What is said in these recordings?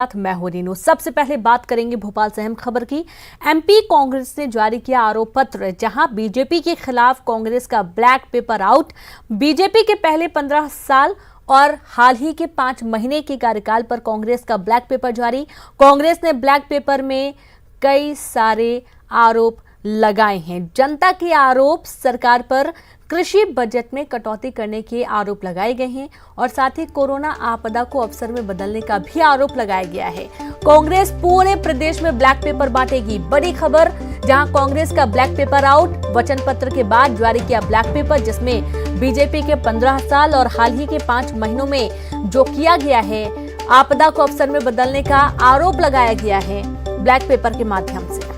साथ मैं हूं रीनू। सबसे पहले बात करेंगे भोपाल से अहम खबर की। एमपी कांग्रेस ने जारी किया आरोप पत्र, जहां बीजेपी के खिलाफ कांग्रेस का ब्लैक पेपर आउट। बीजेपी के पहले 15 साल और हाल ही के 5 महीने के कार्यकाल पर कांग्रेस का ब्लैक पेपर जारी। कांग्रेस ने ब्लैक पेपर में कई सारे आरोप लगाए हैं। जनता के आरोप, सरकार पर कृषि बजट में कटौती करने के आरोप लगाए गए हैं और साथ ही कोरोना आपदा को अवसर में बदलने का भी आरोप लगाया गया है। कांग्रेस पूरे प्रदेश में ब्लैक पेपर बांटेगी। बड़ी खबर, जहां कांग्रेस का ब्लैक पेपर आउट। वचन पत्र के बाद जारी किया ब्लैक पेपर, जिसमें बीजेपी के 15 साल और हाल ही के 5 महीनों में जो किया गया है, आपदा को अवसर में बदलने का आरोप लगाया गया है ब्लैक पेपर के माध्यम से।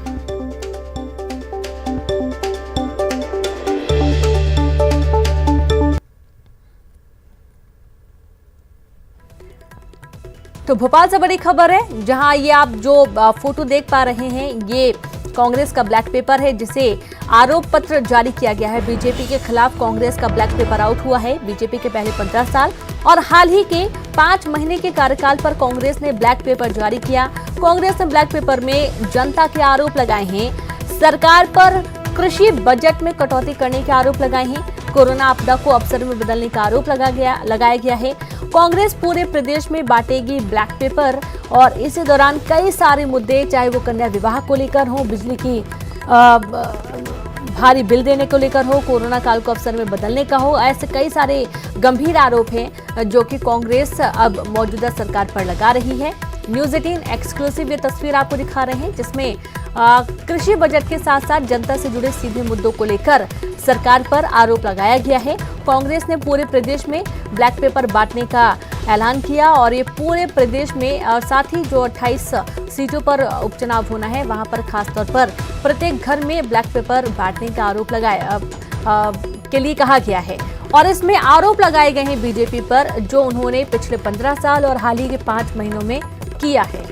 तो भोपाल से बड़ी खबर है, जहां ये आप जो फोटो देख पा रहे हैं, ये कांग्रेस का ब्लैक पेपर है, जिसे आरोप पत्र जारी किया गया है। बीजेपी के खिलाफ कांग्रेस का ब्लैक पेपर आउट हुआ है। बीजेपी के पहले 15 साल और हाल ही के 5 महीने के कार्यकाल पर कांग्रेस ने ब्लैक पेपर जारी किया। कांग्रेस ने ब्लैक पेपर में जनता के आरोप लगाए हैं, सरकार पर कृषि बजट में कटौती करने के आरोप लगाए हैं, कोरोना आपदा को अवसर में बदलने का आरोप लगाया गया है। कांग्रेस पूरे प्रदेश में बांटेगी ब्लैक पेपर और इसी दौरान कई सारे मुद्दे, चाहे वो कन्या विवाह को लेकर हो, बिजली की भारी बिल देने को लेकर हो, कोरोना काल को अवसर में बदलने का हो, ऐसे कई सारे गंभीर आरोप हैं जो कि कांग्रेस अब मौजूदा सरकार पर लगा रही है। न्यूज़ 18 एक्सक्लूसिव ये तस्वीर आपको दिखा रहे हैं, जिसमें कृषि बजट के साथ साथ जनता से जुड़े सीधे मुद्दों को लेकर सरकार पर आरोप लगाया गया है। कांग्रेस ने पूरे प्रदेश में ब्लैक पेपर बांटने का ऐलान किया और ये पूरे प्रदेश में और साथ ही जो 28 सीटों पर उपचुनाव होना है, वहां पर खासतौर पर प्रत्येक घर में ब्लैक पेपर बांटने का आरोप के लिए कहा गया है। और इसमें आरोप लगाए गए हैं बीजेपी पर, जो उन्होंने पिछले 15 साल और हाल ही के 5 महीनों में किया है।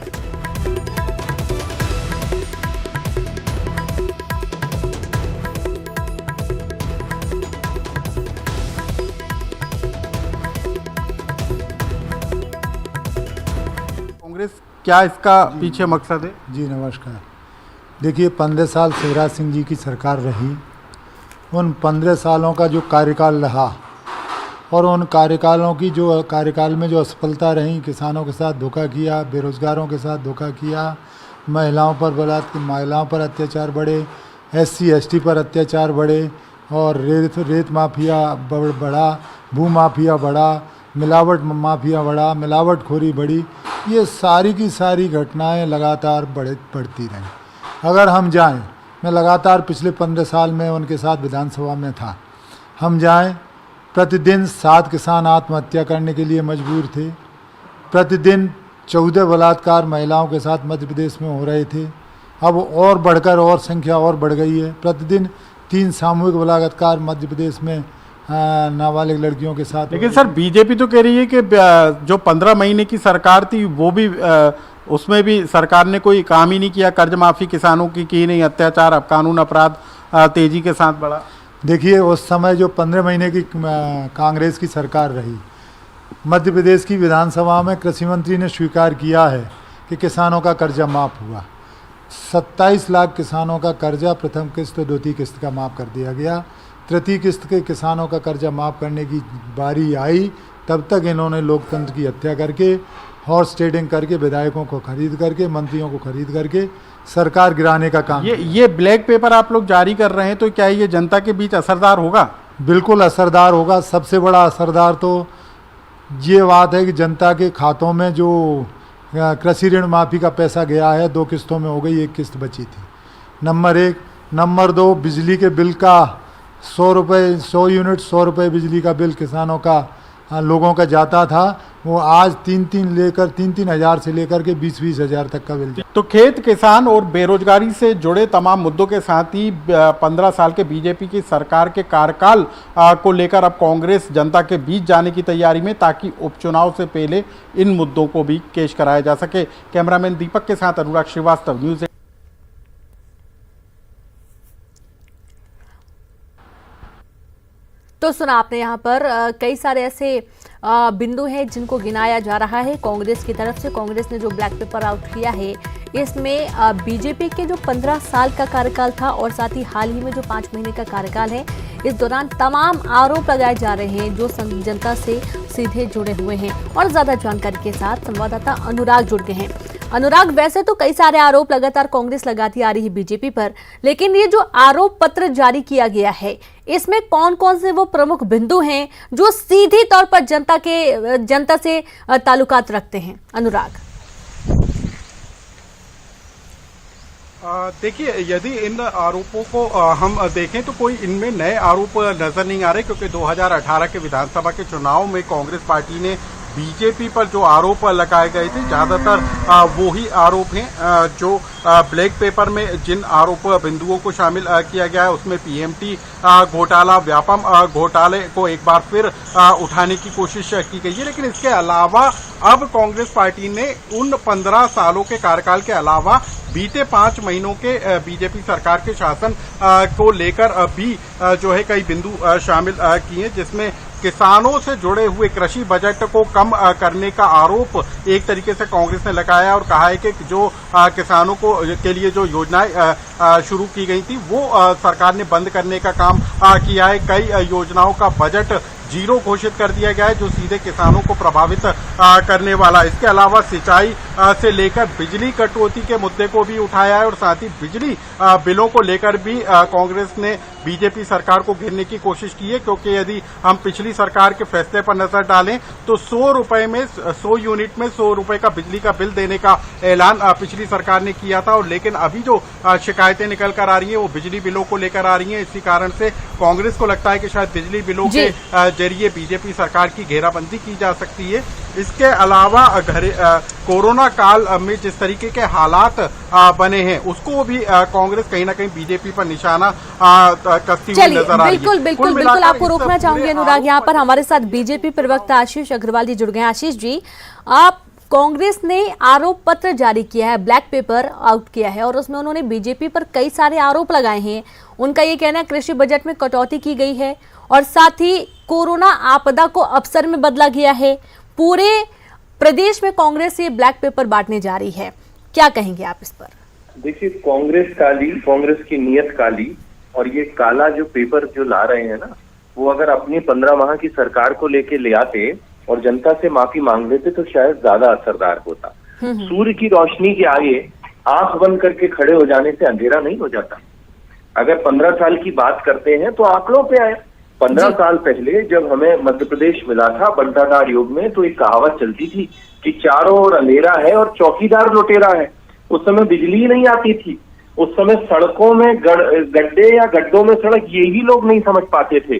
कांग्रेस क्या इसका पीछे मकसद है? जी नमस्कार। देखिए, 15 साल शिवराज सिंह जी की सरकार रही। उन 15 सालों का जो कार्यकाल रहा और उन कार्यकाल में जो असफलता रही, किसानों के साथ धोखा किया, बेरोजगारों के साथ धोखा किया, महिलाओं पर अत्याचार बढ़े, SC ST पर अत्याचार बढ़े और रेत माफिया बढ़ा, भू माफिया बढ़ा, मिलावट माफिया बढ़ा, मिलावटखोरी बढ़ी। ये सारी की सारी घटनाएं लगातार बढ़ती रहीं। अगर हम जाएं, मैं लगातार पिछले 15 साल में उनके साथ विधानसभा में था, हम जाएं, प्रतिदिन 7 किसान आत्महत्या करने के लिए मजबूर थे। प्रतिदिन 14 बलात्कार महिलाओं के साथ मध्य प्रदेश में हो रहे थे। अब और बढ़कर और संख्या और बढ़ गई है। प्रतिदिन 3 सामूहिक बलात्कार मध्य प्रदेश में नाबालिग लड़कियों के साथ। लेकिन सर, बीजेपी तो कह रही है कि जो 15 महीने की सरकार थी, वो भी उसमें भी सरकार ने कोई काम ही नहीं किया, कर्ज माफी किसानों की नहीं, अत्याचार, अब कानून अपराध तेजी के साथ बढ़ा। देखिए, उस समय जो 15 महीने की कांग्रेस की सरकार रही, मध्य प्रदेश की विधानसभा में कृषि मंत्री ने स्वीकार किया है कि किसानों का कर्जा माफ़ हुआ। 27 लाख किसानों का कर्जा प्रथम किस्त, द्वितीय किस्त का माफ़ कर दिया गया। तृतीय किस्त के किसानों का कर्जा माफ़ करने की बारी आई, तब तक इन्होंने लोकतंत्र की हत्या करके, हॉर्स ट्रेडिंग करके, विधायकों को खरीद करके, मंत्रियों को खरीद करके सरकार गिराने का काम। ये ब्लैक पेपर आप लोग जारी कर रहे हैं, तो क्या ये जनता के बीच असरदार होगा? बिल्कुल असरदार होगा। सबसे बड़ा असरदार तो ये बात है कि जनता के खातों में जो कृषि ऋण माफ़ी का पैसा गया है, 2 किस्तों में हो गई, 1 किस्त बची थी। नंबर 1। नंबर 2, बिजली के बिल का 100 रुपये, 100 यूनिट 100 रुपये बिजली का बिल किसानों का, लोगों का जाता था, वो आज 3-3 हज़ार से लेकर के 20-20 हज़ार तक का बिल। तो खेत, किसान और बेरोजगारी से जुड़े तमाम मुद्दों के साथ ही 15 साल के बीजेपी की सरकार के कार्यकाल को लेकर अब कांग्रेस जनता के बीच जाने की तैयारी में, ताकि उपचुनाव से पहले इन मुद्दों को भी पेश कराया जा सके। कैमरामैन दीपक के साथ अनुराग श्रीवास्तव, न्यूज़। तो सुना आपने यहाँ पर कई सारे ऐसे बिंदु हैं जिनको गिनाया जा रहा है कांग्रेस की तरफ से। कांग्रेस ने जो ब्लैक पेपर आउट किया है इसमें बीजेपी के जो 15 साल का कार्यकाल था और साथ ही हाल ही में जो 5 महीने का कार्यकाल है, इस दौरान तमाम आरोप लगाए जा रहे हैं जो जनता से सीधे जुड़े हुए हैं। और ज्यादा जानकारी के साथ संवाददाता अनुराग जुड़ गए हैं। अनुराग, वैसे तो कई सारे आरोप लगातार कांग्रेस लगाती आ रही है बीजेपी पर, लेकिन ये जो आरोप पत्र जारी किया गया है इसमें कौन कौन से वो प्रमुख बिंदु हैं जो सीधे तौर पर जनता से ताल्लुकात रखते हैं? अनुराग, देखिए, यदि इन आरोपों को हम देखें तो कोई इनमें नए आरोप नजर नहीं आ रहे, क्योंकि 2018 के विधानसभा के चुनाव में कांग्रेस पार्टी ने बीजेपी पर जो आरोप लगाए गए थे ज्यादातर वो ही आरोप हैं जो ब्लैक पेपर में जिन आरोप बिंदुओं को शामिल किया गया है उसमें पीएमटी घोटाला, व्यापम घोटाले को एक बार फिर उठाने की कोशिश की गई है। लेकिन इसके अलावा अब कांग्रेस पार्टी ने उन 15 सालों के कार्यकाल के अलावा बीते 5 महीनों के बीजेपी सरकार के शासन को लेकर भी जो है कई बिंदु शामिल किए, जिसमें किसानों से जुड़े हुए कृषि बजट को कम करने का आरोप एक तरीके से कांग्रेस ने लगाया और कहा है कि जो किसानों को के लिए जो योजनाएं शुरू की गई थी वो सरकार ने बंद करने का काम किया है। कई योजनाओं का बजट जीरो घोषित कर दिया गया है जो सीधे किसानों को प्रभावित करने वाला। इसके अलावा सिंचाई से लेकर बिजली कटौती के मुद्दे को भी उठाया है और साथ ही बिजली बिलों को लेकर भी कांग्रेस ने बीजेपी सरकार को घेरने की कोशिश की है, क्योंकि यदि हम पिछली सरकार के फैसले पर नजर डालें तो 100 यूनिट में 100 रुपए का बिजली का बिल देने का ऐलान पिछली सरकार ने किया था। और लेकिन अभी जो शिकायतें निकल कर आ रही हैं वो बिजली बिलों को लेकर आ रही हैं। इसी कारण से कांग्रेस को लगता है कि शायद बिजली बिलों के जरिए बीजेपी सरकार की घेराबंदी की जा सकती है। इसके अलावा कोरोना काल में जिस तरीके के हालात बने हैं उसको भी कांग्रेस कहीं ना कहीं बीजेपी पर निशाना कसती हुई नजर आ रही है। बिल्कुल आपको रोकना चाहूंगी अनुराग, यहाँ पर हमारे साथ बीजेपी प्रवक्ता आशीष अग्रवाल जी जुड़ गए हैं। आशीष जी, आप कांग्रेस ने आरोप पत्र जारी किया है, ब्लैक पेपर आउट किया है और उसमें उन्होंने बीजेपी पर कई सारे आरोप लगाए हैं। उनका ये कहना है कृषि बजट में कटौती की गई है और साथ ही कोरोना आपदा को अवसर में बदला गया है। पूरे प्रदेश में कांग्रेस ये ब्लैक पेपर बांटने जा रही है, क्या कहेंगे आप इस पर? देखिए, कांग्रेस की नीयत काली, और ये काला जो पेपर जो ला रहे हैं ना, वो अगर अपनी 15 माह की सरकार को लेके ले आते और जनता से माफी मांग लेते तो शायद ज्यादा असरदार होता। सूर्य की रोशनी के आगे आंख बंद करके खड़े हो जाने से अंधेरा नहीं हो जाता। अगर 15 साल की बात करते हैं तो आंकड़ों पे आए। 15 साल पहले जब हमें मध्य प्रदेश मिला था बंटाधार युग में, तो एक कहावत चलती थी कि चारों ओर अंधेरा है और चौकीदार लुटेरा है। उस समय बिजली नहीं आती थी, उस समय सड़कों में गड्ढे या गड्ढों में सड़क, यही लोग नहीं समझ पाते थे।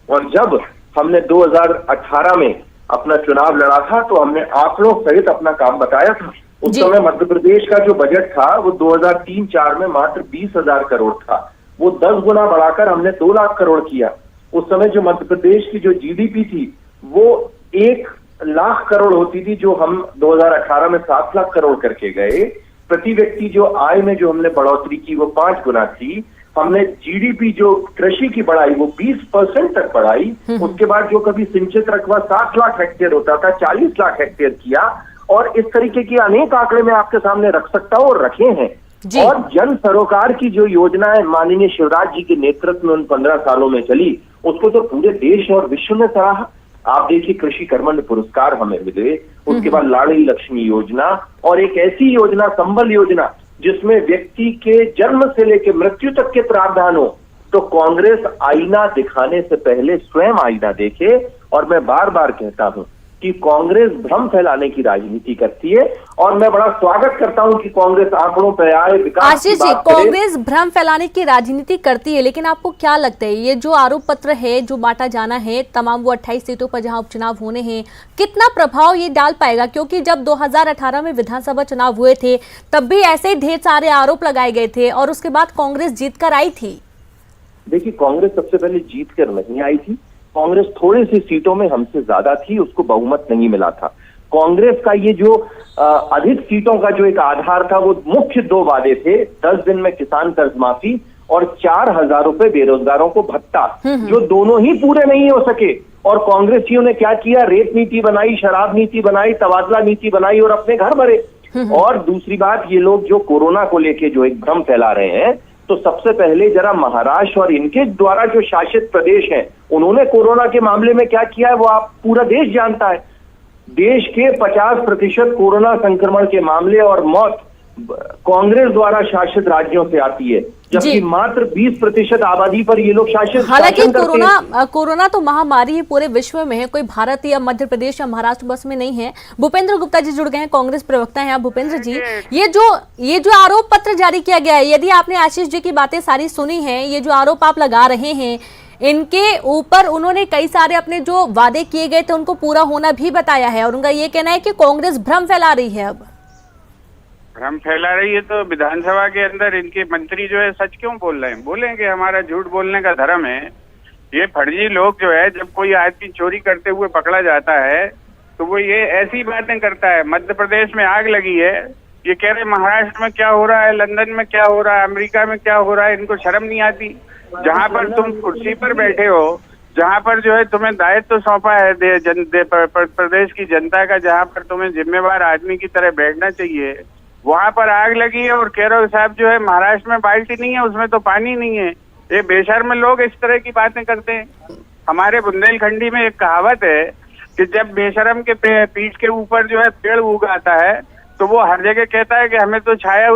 और जब हमने 2018 में अपना चुनाव लड़ा था तो हमने आंकड़ों सहित अपना काम बताया था। उस समय मध्य प्रदेश का जो बजट था वो 2003-04 में मात्र 20,000 करोड़ था। वो 10 गुना बढ़ाकर हमने 2 लाख करोड़ किया। उस समय जो मध्य प्रदेश की जो जीडीपी थी वो 1 लाख करोड़ होती थी, जो हम 2018 में 7 लाख करोड़ करके गए। प्रति व्यक्ति जो आय में जो हमने बढ़ोतरी की वो 5 गुना थी। हमने जीडीपी जो कृषि की बढ़ाई वो 20% तक बढ़ाई। उसके बाद जो कभी सिंचित रकबा 60 लाख हेक्टेयर होता था 40 लाख हेक्टेयर किया। और इस तरीके की अनेक आंकड़े मैं आपके सामने रख सकता हूँ और रखे हैं। और जन सरोकार की जो योजनाएं माननीय शिवराज जी के नेतृत्व में उन 15 सालों में चली, उसको तो पूरे देश और विश्व में सराहा। आप देखिए, कृषि कर्मण्य पुरस्कार हमें मिले, उसके बाद लाडली लक्ष्मी योजना और एक ऐसी योजना संबल योजना जिसमें व्यक्ति के जन्म से लेकर मृत्यु तक के प्रावधान हो। तो कांग्रेस आईना दिखाने से पहले स्वयं आईना देखे। और मैं बार बार कहता हूं कि कांग्रेस भ्रम फैलाने की राजनीति करती है और मैं बड़ा स्वागत करता हूं कि कांग्रेस आंकड़ों पर आए, विकास आशीष जी, कांग्रेस भ्रम फैलाने की राजनीति करती है, लेकिन आपको क्या लगता है ये जो आरोप पत्र है जो बांटा जाना है तमाम वो 28 सीटों पर जहां उपचुनाव होने हैं, कितना प्रभाव ये डाल पाएगा? क्योंकि जब 2018 में विधानसभा चुनाव हुए थे तब भी ऐसे ही ढेर सारे आरोप लगाए गए थे और उसके बाद कांग्रेस जीत कर आई थी। देखिए, कांग्रेस सबसे पहले जीत कर नहीं आई थी। कांग्रेस थोड़ी सी सीटों में हमसे ज्यादा थी, उसको बहुमत नहीं मिला था। कांग्रेस का ये जो अधिक सीटों का जो एक आधार था वो मुख्य 2 वादे थे। 10 दिन में किसान कर्ज माफी और 4,000 रुपए बेरोजगारों को भत्ता, जो दोनों ही पूरे नहीं हो सके। और कांग्रेसियों ने क्या किया, रेत नीति बनाई, शराब नीति बनाई, तबादला नीति बनाई और अपने घर भरे। और दूसरी बात, ये लोग जो कोरोना को लेके जो एक भ्रम फैला रहे हैं, तो सबसे पहले जरा महाराष्ट्र और इनके द्वारा जो शासित प्रदेश हैं, उन्होंने कोरोना के मामले में क्या किया है वो आप पूरा देश जानता है। देश के 50% कोरोना संक्रमण के मामले और मौत कांग्रेस द्वारा शासित राज्यों से आती है, जबकि मात्र 20% आबादी पर ये लोग शासित। हालांकि कोरोना तो महामारी ही पूरे विश्व में है, कोई भारत या मध्य प्रदेश या महाराष्ट्र बस में नहीं है। भूपेंद्र गुप्ता जी जुड़ गए हैं, कांग्रेस प्रवक्ता हैं आप। भूपेंद्र जी, ये जो आरोप पत्र जारी किया गया है, यदि आपने आशीष जी की बातें सारी सुनी है, ये जो आरोप आप लगा रहे हैं, इनके ऊपर उन्होंने कई सारे अपने जो वादे किए गए थे उनको पूरा होना भी बताया है, और उनका ये कहना है कि कांग्रेस भ्रम फैला रही है। अब भ्रम फैला रही है तो विधानसभा के अंदर इनके मंत्री जो है सच क्यों बोल रहे हैं? बोलेंगे, हमारा झूठ बोलने का धर्म है। ये फर्जी लोग जो है, जब कोई आदमी चोरी करते हुए पकड़ा जाता है तो वो ये ऐसी बातें करता है। मध्य प्रदेश में आग लगी है, ये कह रहे महाराष्ट्र में क्या हो रहा है, लंदन में क्या हो रहा है, अमेरिका में क्या हो रहा है। इनको शर्म नहीं आती? जहाँ पर तुम कुर्सी पर बैठे हो, जहाँ पर जो है तुम्हें दायित्व तो सौंपा है प्रदेश की जनता का, जहाँ पर तुम्हें जिम्मेवार आदमी की तरह बैठना चाहिए, वहां पर आग लगी है और कह रहे हो साहब जो है महाराष्ट्र में बाल्टी नहीं है, उसमें तो पानी नहीं है। ये बेशर्म लोग इस तरह की बातें करते हैं। हमारे बुंदेलखंडी में एक कहावत है कि जब बेशर्म के पीठ के ऊपर जो है पेड़ उग आता है तो वो हर जगह कहता है कि हमें तो छाया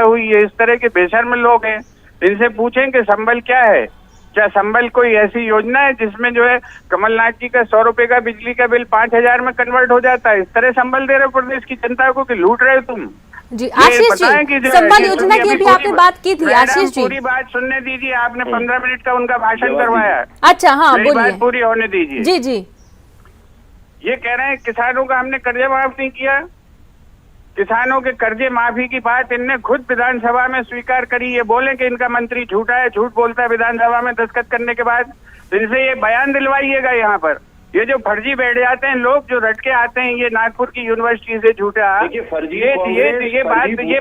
हुई। ये इस तरह के बेशर्म लोग हैं। इनसे पूछें कि संबल क्या है? क्या संबल कोई ऐसी योजना है जिसमें जो है कमलनाथ जी का 100 रुपए का बिजली का बिल 5,000 में कन्वर्ट हो जाता है? इस तरह संबल दे रहे हो प्रदेश की जनता को कि लूट रहे हो तुम। जी आशीष जी, संबल योजना की अभी आपने बात की थी। आशीष जी, पूरी बात सुनने दीजिए। आपने 15 मिनट का उनका भाषण करवाया। अच्छा हाँ बोलिए, बात पूरी होने दीजिए। जी जी, ये कह रहे हैं किसानों का हमने कर्जे माफ नहीं किया। किसानों के कर्जे माफी की बात इनने खुद विधानसभा में स्वीकार करी। ये बोले कि इनका मंत्री झूठा है, झूठ बोलता है विधानसभा में दस्तखत करने के बाद। इनसे ये बयान दिलवाइएगा। यहाँ पर ये जो फर्जी बैठ जाते हैं लोग, जो रट के आते हैं, ये नागपुर की यूनिवर्सिटी से झूठा, ये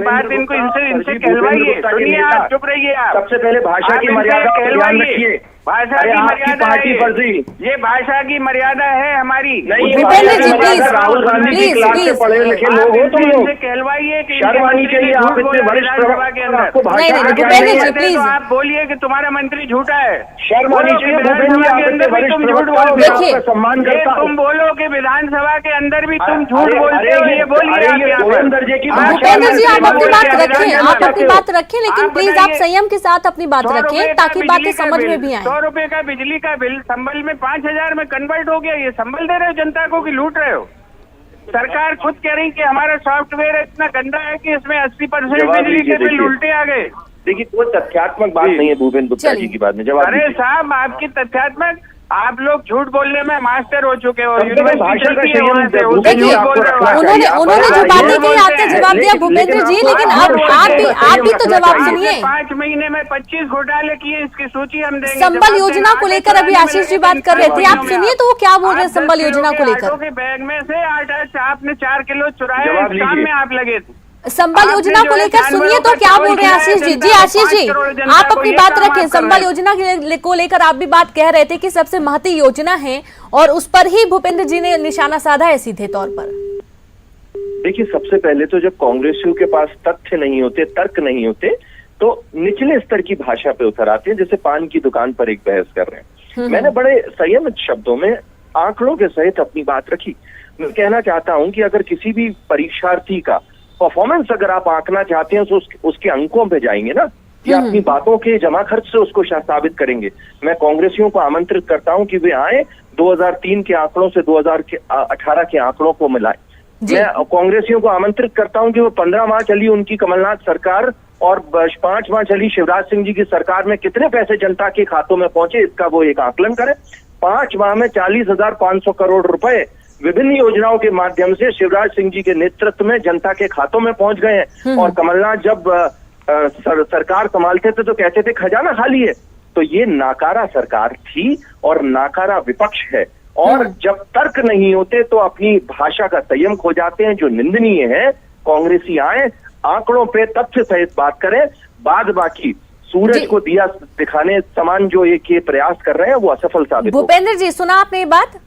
बात इनको इनसे कहलवाइए। सुनिए, आप चुप रहिए। आप सबसे पहले भाषा की मर्यादा कहलवाइए। भाषा की मर्यादा है, ये भाषा की मर्यादा है हमारी। भूपेंद्र जी प्लीज, राहुल गांधी की क्लास से पढ़े लिखे लोग हो तुम लोग, कहलवाइए कि शर्म आनी चाहिए। आप इतने वरिष्ठ के अंदर भूपेंद्र जी प्लीज, आप बोलिए कि तुम्हारा मंत्री झूठा है। शर्म आनी चाहिए भूपेंद्र जी, आप इतने वरिष्ठ देखिए, सम्मान करता हूं। तुम बोलो कि विधानसभा के अंदर भी तुम झूठ बोलते हो, ये बोलिए। दर्जे की भूपेंद्र जी आप अपनी बात रखें, आप अपनी बात रखें, लेकिन प्लीज आप संयम के साथ अपनी बात रखें ताकि बातें समझ में भी आए। 100 रुपए का बिजली का बिल संबल में 5,000 में कन्वर्ट हो गया। ये संबल दे रहे हो जनता को कि लूट रहे हो? सरकार खुद कह रही कि हमारा सॉफ्टवेयर इतना गंदा है कि इसमें 80% बिजली के बिल उल्टे आ गए। देखिए, कोई तथ्यात्मक बात नहीं है भूपेंद्र गुप्ता जी की बात में जवाब। अरे साहब, आपकी तथ्यात्मक, आप लोग झूठ बोलने में मास्टर हो चुके हो। उन्होंने जो बातें कही आपने जवाब दिया भूपेंद्र जी, लेकिन अब आप भी तो जवाब सुनिए। 5 महीने में 25 घोटाले किए, इसकी सूची हम देंगे। संबल योजना को लेकर अभी आशीष जी बात कर रहे थे, आप सुनिए तो वो क्या बोल रहे हैं संबल योजना को लेकर। बैग में से आटा आपने 4 किलो चुराया, काम में आप लगे थे। संबल योजना को लेकर सुनिए तो क्या बोल रहे हैं आशीष जी। जी आशीष जी, आप अपनी बात रखें। संबल योजना को लेकर आप भी बात कह रहे थे कि सबसे महती योजना है, और उस पर ही भूपेंद्र जी ने निशाना साधा है सीधे तौर पर। देखिए, सबसे पहले तो जब कांग्रेसियों के पास तथ्य नहीं होते, तर्क नहीं होते, तो निचले स्तर की भाषा पे उतर आते हैं, जैसे पान की दुकान पर एक बहस कर रहे हैं। मैंने बड़े संयमित शब्दों में आंकड़ों के सहित अपनी बात रखी। मैं कहना चाहता हूं कि अगर किसी भी परीक्षार्थी का परफॉर्मेंस अगर आप आंकना चाहते हैं तो उसके अंकों पे जाएंगे ना, या अपनी बातों के जमा खर्च से उसको साबित करेंगे। मैं कांग्रेसियों को आमंत्रित करता हूं कि वे आए, 2003 के आंकड़ों से 2018 के आंकड़ों को मिलाएं। मैं कांग्रेसियों को आमंत्रित करता हूं कि वो 15 माह चली उनकी कमलनाथ सरकार और 5 माह चली शिवराज सिंह जी की सरकार में कितने पैसे जनता के खातों में पहुंचे, इसका वो एक आकलन करें। 5 माह में 40,500 करोड़ रुपए विभिन्न योजनाओं के माध्यम से शिवराज सिंह जी के नेतृत्व में जनता के खातों में पहुंच गए हैं। और कमलनाथ जब सरकार संभालते थे तो कहते थे खजाना खाली है। तो ये नाकारा सरकार थी और नाकारा विपक्ष है। और जब तर्क नहीं होते तो अपनी भाषा का संयम खो जाते हैं, जो निंदनीय है। कांग्रेसी आए, आंकड़ों पे तथ्य सहित बात करें, बाद बाकी सूरज जी। को दिया दिखाने समान जो ये प्रयास कर रहे हैं वो असफल साबित होगा। भूपेंद्र जी, सुना आपने ये बात?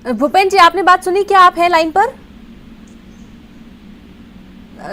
भूपेंद्र जी, आपने बात सुनी? क्या आप हैं लाइन पर?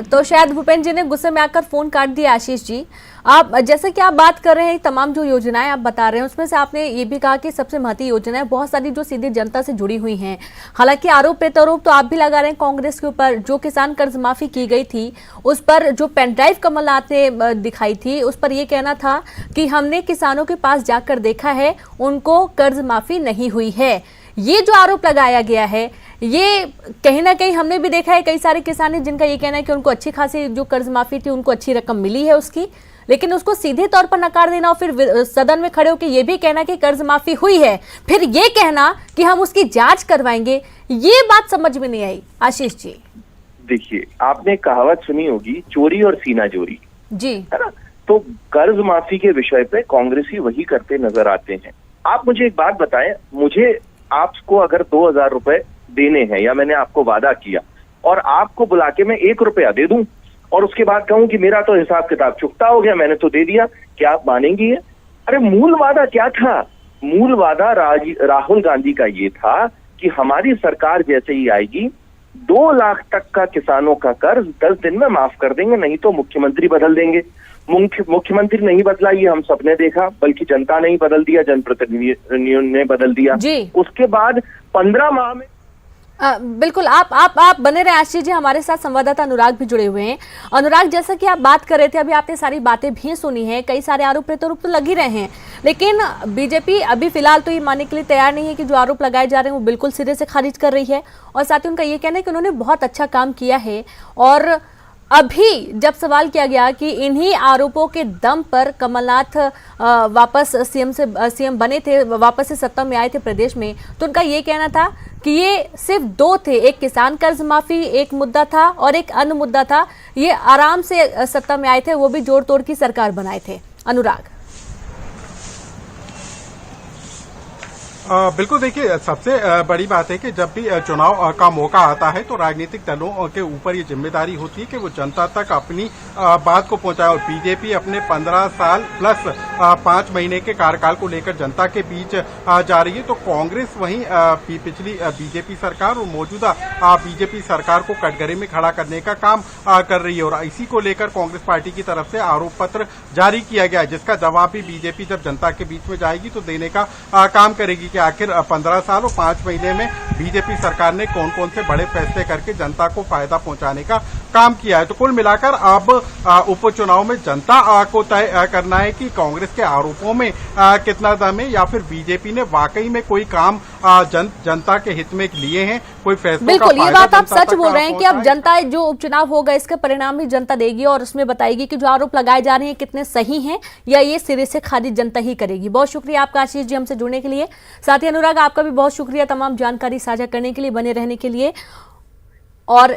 तो शायद भूपेंद्र जी ने गुस्से में आकर फोन काट दिया। आशीष जी, आप जैसे कि आप बात कर रहे हैं, तमाम जो योजनाएं आप बता रहे हैं उसमें से आपने ये भी कहा कि सबसे महत्वपूर्ण योजनाएं बहुत सारी जो सीधे जनता से जुड़ी हुई हैं। हालांकि आरोप प्रत्यारोप तो आप भी लगा रहे हैं कांग्रेस के ऊपर। जो किसान कर्ज माफी की गई थी उस पर जो पेन ड्राइव कमलनाथ ने दिखाई थी उस पर यह कहना था कि हमने किसानों के पास जाकर देखा है, उनको कर्ज माफी नहीं हुई है। ये जो आरोप लगाया गया है, ये कहीं ना कहीं हमने भी देखा है कई सारे किसान हैं जिनका ये कहना है कि उनको अच्छी खासी जो कर्ज माफी थी उनको अच्छी रकम मिली है उसकी, लेकिन उसको सीधे तौर पर नकार देना और फिर सदन में खड़े होकर ये भी कहना कि कर्ज माफी हुई है, फिर ये कहना कि हम उसकी जांच करवाएंगे, ये बात समझ में नहीं आई। आशीष जी, देखिए, आपने कहावत सुनी होगी, चोरी और सीना जोरी, जी, है ना? तो कर्ज माफी के विषय पे कांग्रेसी वही करते नजर आते हैं। आप मुझे एक बात बताएं, मुझे आपको अगर 2000 रुपए देने हैं या मैंने आपको वादा किया और आपको बुला के मैं 1 रुपया दे दूं और उसके बाद कहूं कि मेरा तो हिसाब किताब चुकता हो गया, मैंने तो दे दिया, क्या आप मानेंगी? अरे मूल वादा क्या था? मूल वादा राहुल गांधी का ये था कि हमारी सरकार जैसे ही आएगी 2 लाख तक का किसानों का कर्ज 10 दिन में माफ कर देंगे, नहीं तो मुख्यमंत्री बदल देंगे। मुख्यमंत्री नहीं बदला, ये हम सबने देखा, बल्कि जनता ने ही बदल दिया, जनप्रतिनिधियों ने बदल दिया। उसके बाद 15 माह में बिल्कुल आप बने रहे। आशीष जी, हमारे साथ संवाददाता अनुराग भी जुड़े हुए हैं। अनुराग, जैसा कि आप बात कर रहे थे, अभी आपने सारी बातें भी सुनी हैं, कई सारे आरोप प्रत्यारोप तो लग ही रहे हैं, लेकिन बीजेपी अभी फिलहाल तो ये मानने के लिए तैयार नहीं है कि जो आरोप लगाए जा रहे हैं वो बिल्कुल सिरे से खारिज कर रही है, और साथ ही उनका ये कहना है कि उन्होंने बहुत अच्छा काम किया है। और अभी जब सवाल किया गया कि इन्हीं आरोपों के दम पर कमलनाथ वापस सीएम बने थे, वापस से सत्ता में आए थे प्रदेश में, तो उनका ये कहना था कि ये सिर्फ 2 थे, एक किसान कर्ज माफी एक मुद्दा था और एक अन्य मुद्दा था, ये आराम से सत्ता में आए थे, वो भी जोड़ तोड़ की सरकार बनाए थे। अनुराग, बिल्कुल, देखिए, सबसे बड़ी बात है कि जब भी चुनाव का मौका आता है तो राजनीतिक दलों के ऊपर ये जिम्मेदारी होती है कि वो जनता तक अपनी बात को पहुंचाए, और बीजेपी अपने 15 साल प्लस 5 महीने के कार्यकाल को लेकर जनता के बीच जा रही है। तो कांग्रेस वहीं पिछली बीजेपी सरकार और मौजूदा बीजेपी सरकार को कटघरे में खड़ा करने का काम कर रही है, और इसी को लेकर कांग्रेस पार्टी की तरफ से आरोप पत्र जारी किया गया है, जिसका जवाब भी बीजेपी जब जनता के बीच में जाएगी तो देने का काम करेगी कि आखिर 15 साल और 5 महीने में बीजेपी सरकार ने कौन कौन से बड़े फैसले करके जनता को फायदा पहुंचाने का काम किया है। तो कुल मिलाकर अब उपचुनाव में जनता को तय करना है कि कांग्रेस के आरोपों में कितना दम है, या फिर बीजेपी ने वाकई में कोई काम जनता के हित में लिए हैं, कोई फैसला। बिल्कुल, ये बात आप सच बोल रहे हैं कि अब जनता, जो उपचुनाव होगा इसका परिणाम ही जनता देगी और उसमें बताएगी कि जो आरोप लगाए जा रहे हैं कितने सही हैं या ये सिरे से खारिज जनता ही करेगी। बहुत शुक्रिया आपका आशीष जी हमसे जुड़ने के लिए। साथ ही अनुराग, आपका भी बहुत शुक्रिया तमाम जानकारी साझा करने के लिए, बने रहने के लिए। और